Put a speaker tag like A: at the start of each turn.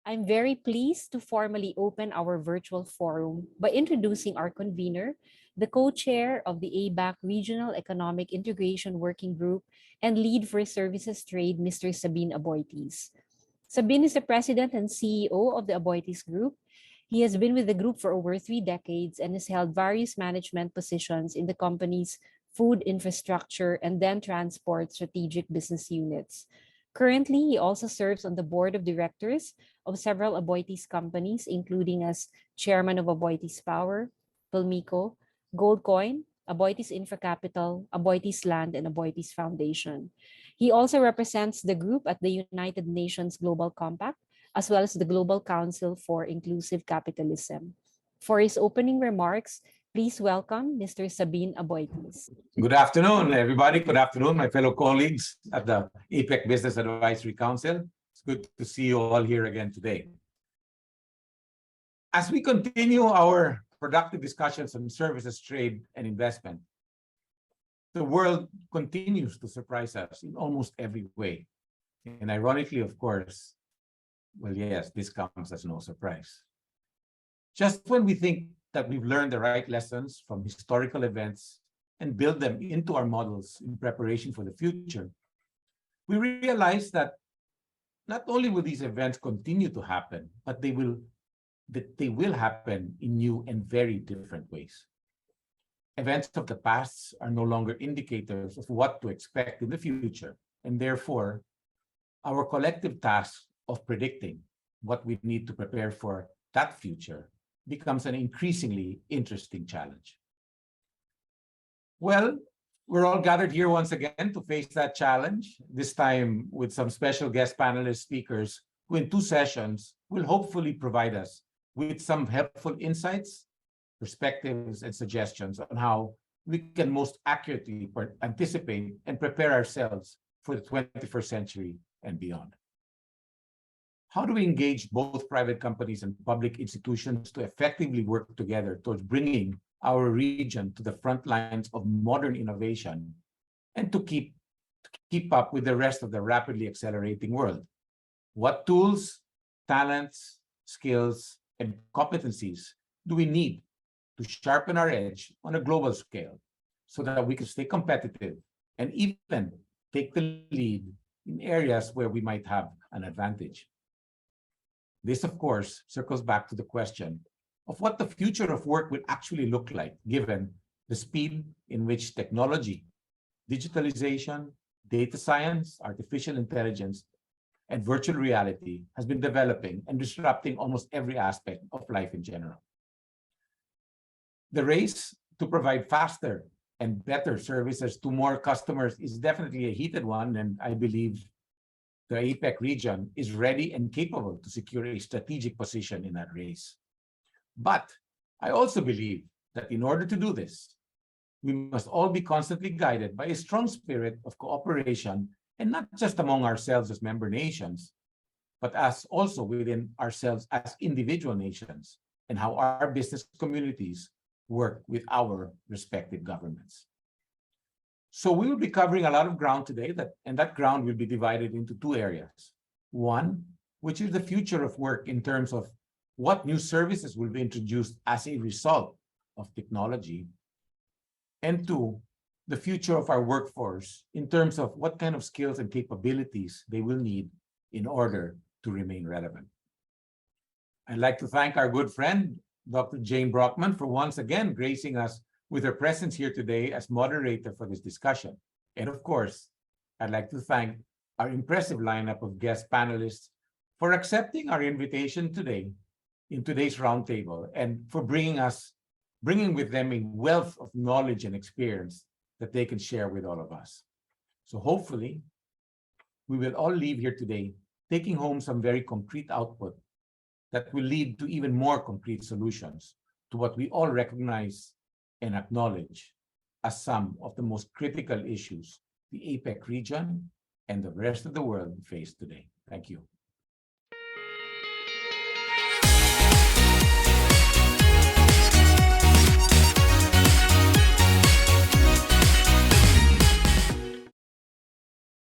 A: I'm very pleased to formally open our virtual forum by introducing our convener, the co-chair of the ABAC Regional Economic Integration Working Group and lead for services trade, Mr. Sabin Aboitiz. Sabin is the president and CEO of the Aboitiz Group. He has been with the group for over 3 decades and has held various management positions in the company's food infrastructure and then transport strategic business units. Currently, he also serves on the board of directors of several Aboitiz companies, including as chairman of Aboitiz Power, Pilmico, Goldcoin, Aboitiz Infracapital, Aboitiz Land, and Aboitiz Foundation. He also represents the group at the United Nations Global Compact, as well as the Global Council for Inclusive Capitalism. For his opening remarks, please welcome Mr. Sabin Aboitiz.
B: Good afternoon, everybody. Good afternoon, my fellow colleagues at the APEC Business Advisory Council. It's good to see you all here again today. As we continue our productive discussions on services, trade, and investment, the world continues to surprise us in almost every way. And ironically, of course, well, yes, this comes as no surprise. Just when we think that we've learned the right lessons from historical events and build them into our models in preparation for the future, we realize that not only will these events continue to happen, but they will happen in new and very different ways. Events of the past are no longer indicators of what to expect in the future, and therefore, our collective task of predicting what we need to prepare for that future becomes an increasingly interesting challenge. Well, we're all gathered here once again to face that challenge, this time with some special guest panelist speakers who in 2 sessions will hopefully provide us with some helpful insights, perspectives, and suggestions on how we can most accurately anticipate and prepare ourselves for the 21st century and beyond. How do we engage both private companies and public institutions to effectively work together towards bringing our region to the front lines of modern innovation and to keep up with the rest of the rapidly accelerating world? What tools, talents, skills, and competencies do we need to sharpen our edge on a global scale so that we can stay competitive and even take the lead in areas where we might have an advantage? This, of course, circles back to the question of what the future of work will actually look like, given the speed in which technology, digitalization, data science, artificial intelligence, and virtual reality has been developing and disrupting almost every aspect of life in general. The race to provide faster and better services to more customers is definitely a heated one, and I believe the APEC region is ready and capable to secure a strategic position in that race. But I also believe that in order to do this, we must all be constantly guided by a strong spirit of cooperation, and not just among ourselves as member nations, but as also within ourselves as individual nations, and how our business communities work with our respective governments. So we will be covering a lot of ground today, and that ground will be divided into 2 areas. One, which is the future of work in terms of what new services will be introduced as a result of technology. And 2, the future of our workforce in terms of what kind of skills and capabilities they will need in order to remain relevant. I'd like to thank our good friend, Dr. Jane Brockman, for once again gracing us with her presence here today as moderator for this discussion. And of course, I'd like to thank our impressive lineup of guest panelists for accepting our invitation today in today's roundtable and for bringing with them a wealth of knowledge and experience that they can share with all of us. So hopefully, we will all leave here today taking home some very concrete output that will lead to even more concrete solutions to what we all recognize and acknowledge as some of the most critical issues the APEC region and the rest of the world face today. Thank you.